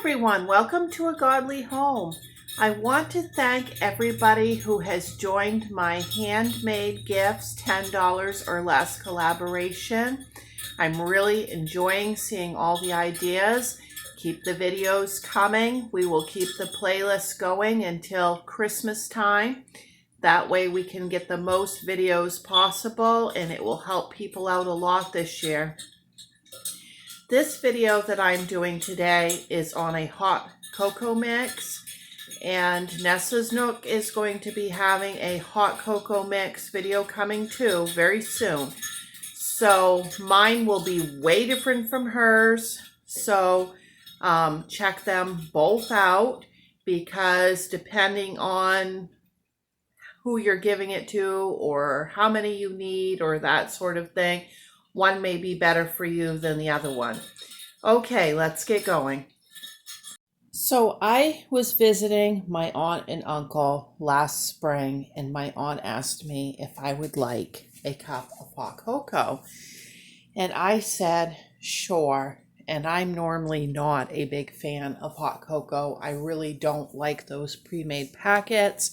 everyone, welcome to A Godly Home. I want to thank everybody who has joined my Handmade Gifts $10 or less collaboration. I'm really enjoying seeing all the ideas. Keep the videos coming. We will keep the playlist going until Christmas time. That way we can get the most videos possible and it will help people out a lot this year. This video that I'm doing today is on a hot cocoa mix, and Nessa's Nook is going to be having a hot cocoa mix video coming too very soon. So mine will be way different from hers. So check them both out, because depending on who you're giving it to or how many you need or that sort of thing, one may be better for you than the other one. Okay, let's get going. So I was visiting my aunt and uncle last spring, and my aunt asked me if I would like a cup of hot cocoa. And I said, sure. And I'm normally not a big fan of hot cocoa. I really don't like those pre-made packets.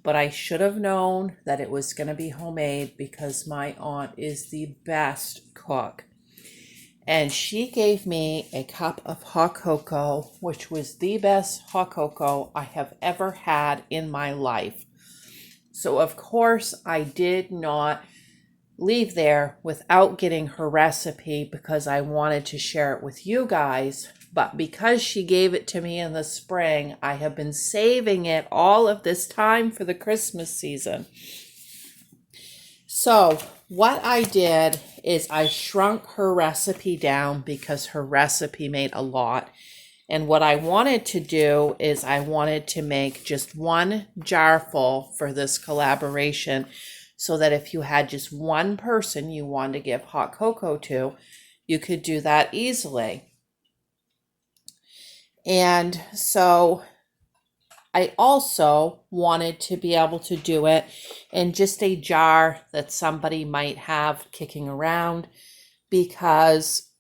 But I should have known that it was going to be homemade, because my aunt is the best cook. And she gave me a cup of hot cocoa, which was the best hot cocoa I have ever had in my life. So of course I did not leave there without getting her recipe, because I wanted to share it with you guys. But because she gave it to me in the spring, I have been saving it all of this time for the Christmas season. So what I did is I shrunk her recipe down, because her recipe made a lot. And what I wanted to do is I wanted to make just one jar full for this collaboration, so that if you had just one person you wanted to give hot cocoa to, you could do that easily. And so I also wanted to be able to do it in just a jar that somebody might have kicking around, because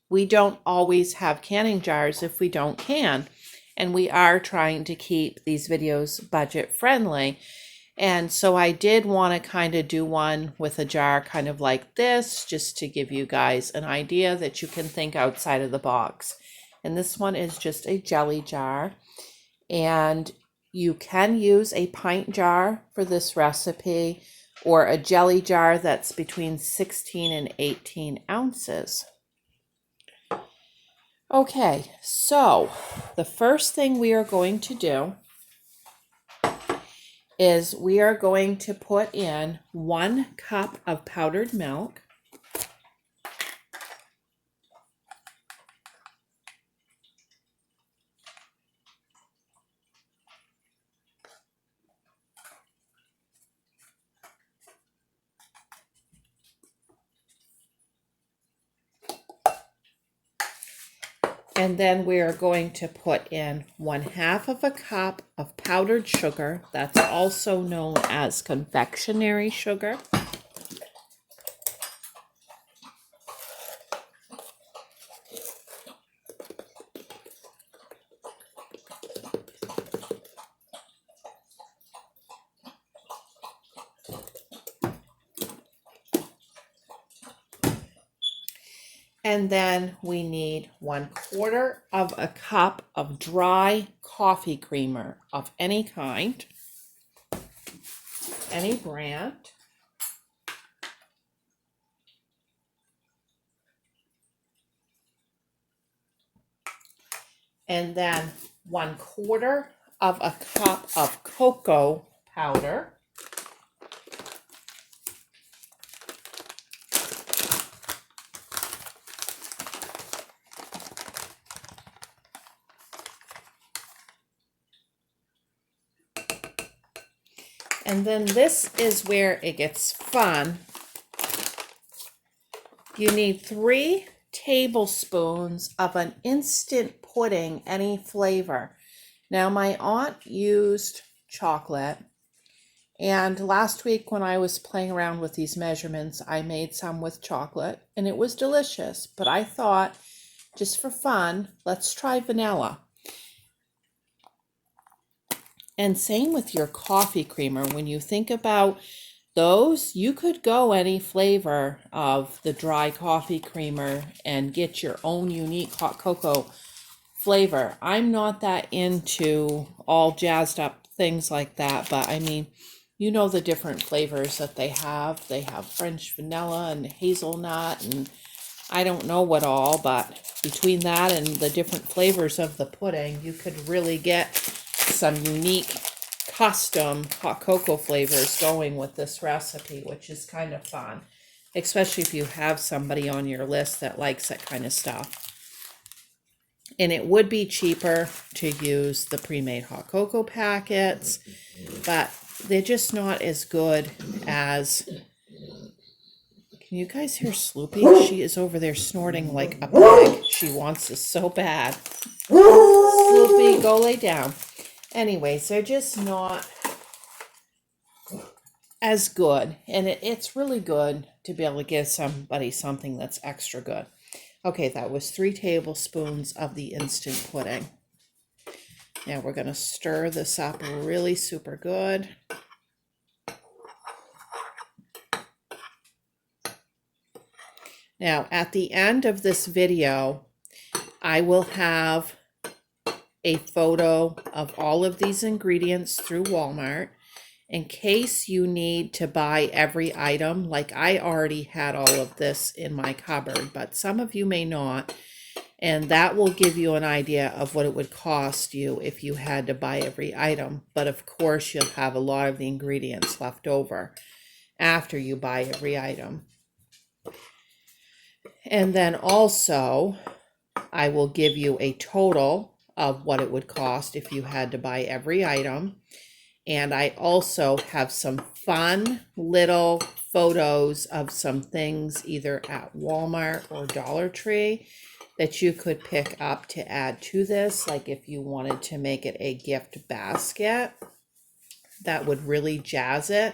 we don't always have canning jars if we don't can. And we are trying to keep these videos budget friendly. And so I did want to kind of do one with a jar kind of like this, just to give you guys an idea that you can think outside of the box. And this one is just a jelly jar. And you can use a pint jar for this recipe, or a jelly jar that's between 16 and 18 ounces. Okay, so the first thing we are going to do is we are going to put in 1 cup of powdered milk. And then we are going to put in 1/2 cup of powdered sugar. That's also known as confectionery sugar. And then we need 1/4 cup of dry coffee creamer of any kind, any brand. And then 1/4 cup of cocoa powder. And then this is where it gets fun. You need 3 tablespoons of an instant pudding, any flavor. Now my aunt used chocolate, and last week when I was playing around with these measurements, I made some with chocolate and it was delicious. But I thought just for fun, let's try vanilla. And same with your coffee creamer. When you think about those, you could go any flavor of the dry coffee creamer and get your own unique hot cocoa flavor. I'm not that into all jazzed up things like that, but I mean, you know the different flavors that they have. They have French vanilla and hazelnut and I don't know what all, but between that and the different flavors of the pudding, you could really get some unique custom hot cocoa flavors going with this recipe, which is kind of fun, especially if you have somebody on your list that likes that kind of stuff. And it would be cheaper to use the pre-made hot cocoa packets, but they're just not as good as... Can you guys hear Sloopy? She is over there snorting like a pig. She wants this so bad. Sloopy, go lay down. Anyways, they're just not as good. And it's really good to be able to give somebody something that's extra good. Okay, that was 3 tablespoons of the instant pudding. Now we're going to stir this up really super good. Now, at the end of this video, I will have a photo of all of these ingredients through Walmart in case you need to buy every item. Like I already had all of this in my cupboard, but some of you may not. And that will give you an idea of what it would cost you if you had to buy every item. But of course, you'll have a lot of the ingredients left over after you buy every item. And then also, I will give you a total of what it would cost if you had to buy every item. And I also have some fun little photos of some things either at Walmart or Dollar Tree that you could pick up to add to this. Like if you wanted to make it a gift basket, that would really jazz it.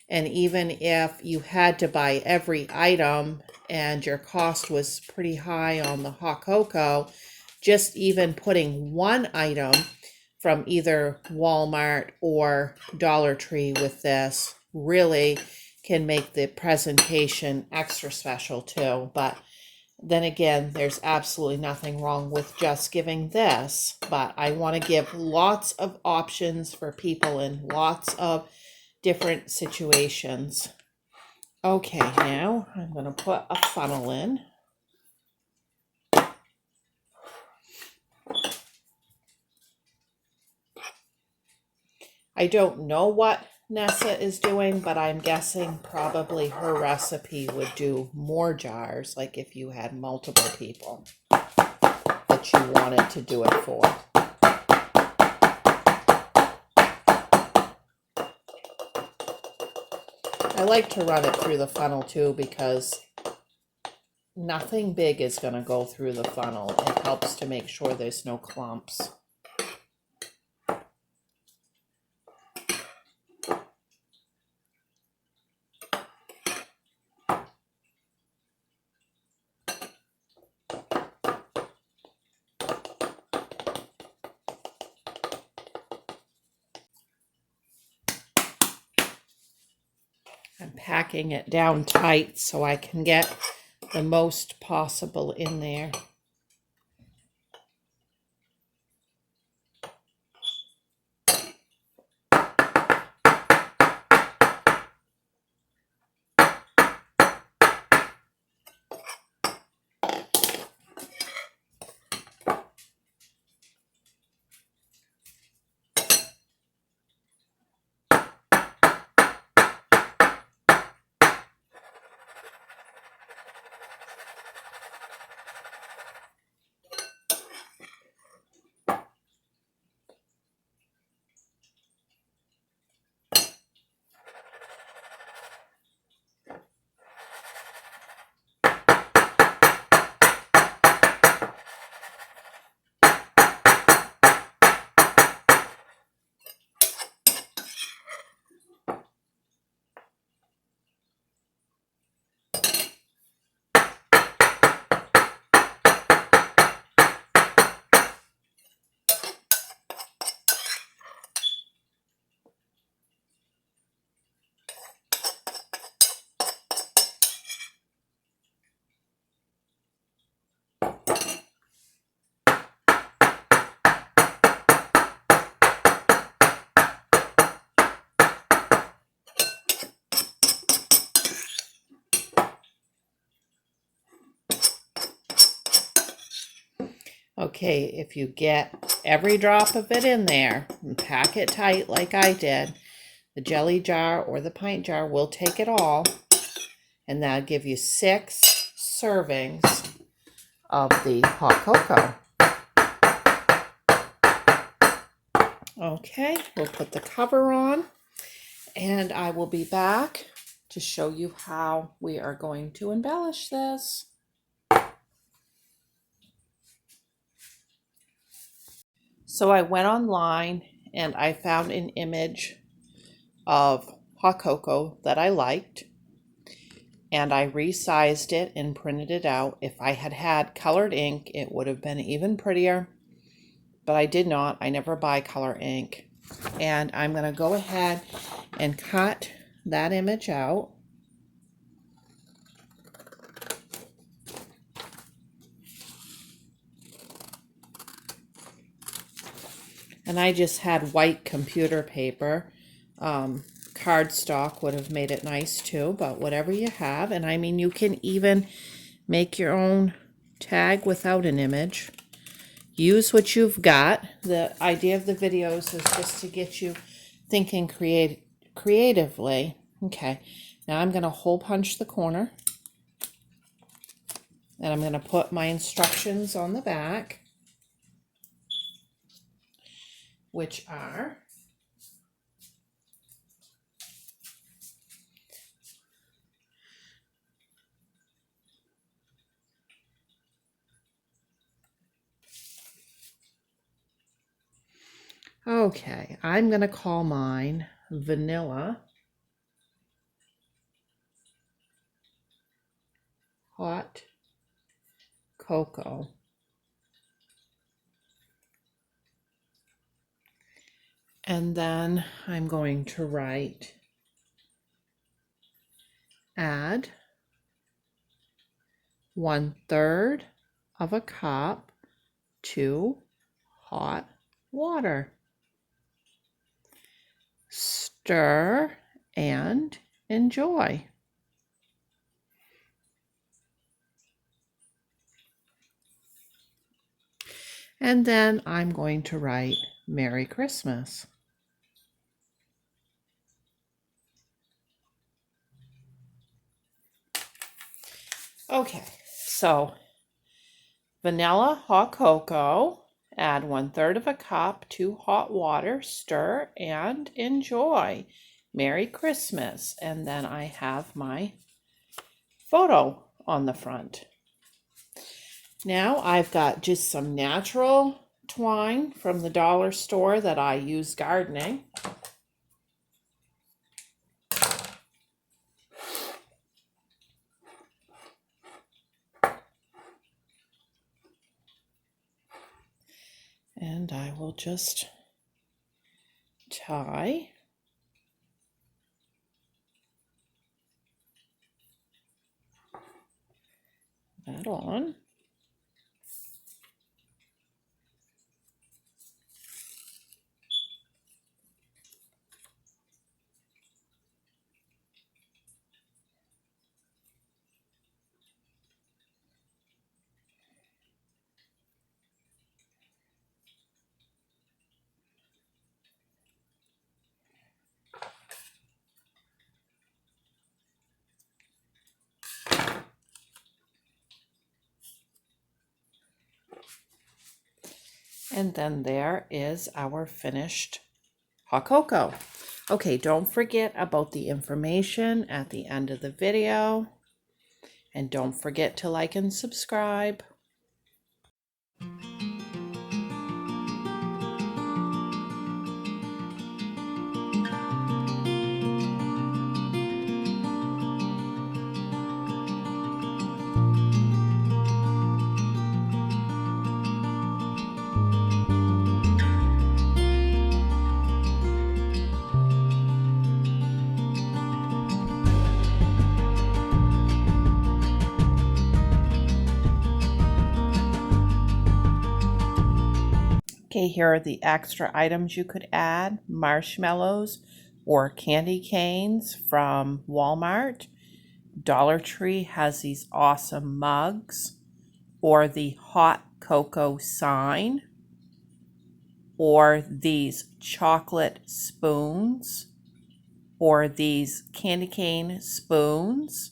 And even if you had to buy every item and your cost was pretty high on the hot cocoa, just even putting one item from either Walmart or Dollar Tree with this really can make the presentation extra special too. But then again, there's absolutely nothing wrong with just giving this, but I want to give lots of options for people in lots of different situations. Okay, now I'm going to put a funnel in. I don't know what Nessa is doing, but I'm guessing probably her recipe would do more jars, like if you had multiple people that you wanted to do it for. I like to run it through the funnel too because nothing big is going to go through the funnel. It helps to make sure there's no clumps. I'm packing it down tight so I can get the most possible in there. Okay, if you get every drop of it in there and pack it tight like I did, the jelly jar or the pint jar will take it all, and that'll give you 6 servings of the hot cocoa. Okay, we'll put the cover on, and I will be back to show you how we are going to embellish this. So I went online and I found an image of hot cocoa that I liked, and I resized it and printed it out. If I had had colored ink, it would have been even prettier, but I did not. I never buy color ink. And I'm going to go ahead and cut that image out. And I just had white computer paper. Cardstock would have made it nice too, but whatever you have. And I mean, you can even make your own tag without an image. Use what you've got. The idea of the videos is just to get you thinking creatively. Okay, now I'm going to hole punch the corner. And I'm going to put my instructions on the back, which are okay, I'm going to call mine Vanilla Hot Cocoa. And then I'm going to write add 1/3 of a cup to hot water. Stir and enjoy. And then I'm going to write Merry Christmas. Okay, so vanilla hot cocoa, add 1/3 of a cup to hot water, stir and enjoy. Merry Christmas. And then I have my photo on the front. Now I've got just some natural twine from the dollar store that I use gardening. And I will just tie that on. And then there is our finished hot cocoa. Okay, don't forget about the information at the end of the video. And don't forget to like and subscribe. Okay, here are the extra items you could add. Marshmallows or candy canes from Walmart. Dollar Tree has these awesome mugs, or the hot cocoa sign, or these chocolate spoons, or these candy cane spoons.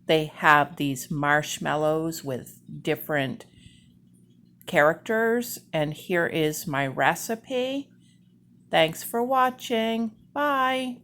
They have these marshmallows with different characters, and here is my recipe. Thanks for watching. Bye.